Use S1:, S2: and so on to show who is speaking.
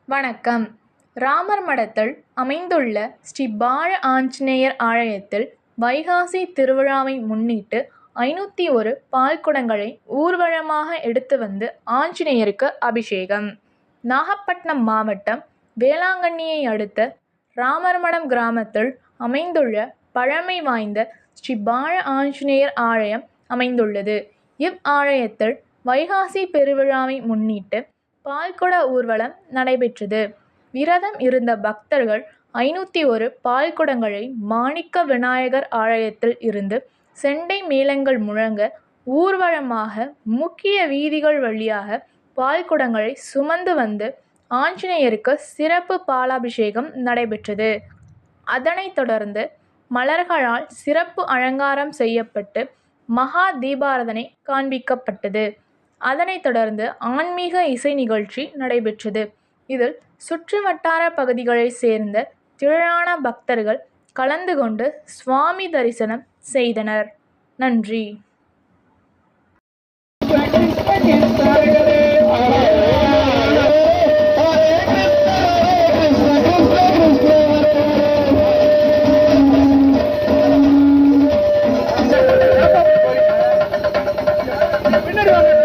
S1: வணக்கம். ராமர் மடத்தில் அமைந்துள்ள ஸ்ரீ பால ஆஞ்சநேயர் ஆலயத்தில் வைகாசி திருவிழாவை முன்னிட்டு 501 பால்குடங்களை ஊர்வலமாக எடுத்து வந்து ஆஞ்சநேயருக்கு அபிஷேகம். நாகப்பட்டினம் மாவட்டம் வேளாங்கண்ணியை அடுத்த ராமர்மடம் கிராமத்தில் அமைந்துள்ள பழமை வாய்ந்த ஸ்ரீ பால ஆஞ்சநேயர் ஆலயம் அமைந்துள்ளது. இவ் ஆலயத்தில் வைகாசி பெருவிழாவை முன்னிட்டு பால்குட ஊர்வலம் நடைபெற்றது. விரதம் இருந்த பக்தர்கள் 501 பால்குடங்களை மாணிக்க விநாயகர் ஆலயத்தில் இருந்து செண்டை மேளங்கள் முழங்க ஊர்வலமாக முக்கிய வீதிகள் வழியாக பால்குடங்களை சுமந்து வந்து ஆஞ்சநேயருக்கு சிறப்பு பாலாபிஷேகம் நடைபெற்றது. அதனைத் தொடர்ந்து மலர்களால் சிறப்பு அலங்காரம் செய்யப்பட்டு மகா தீபாராதனை காண்பிக்கப்பட்டது. அதனைத் தொடர்ந்து ஆன்மீக இசை நிகழ்ச்சி நடைபெற்றது. இதில் சுற்று வட்டார பகுதிகளைச் சேர்ந்த திரளான பக்தர்கள் கலந்து கொண்டு சுவாமி தரிசனம் செய்தனர். நன்றி.
S2: பின்னாடி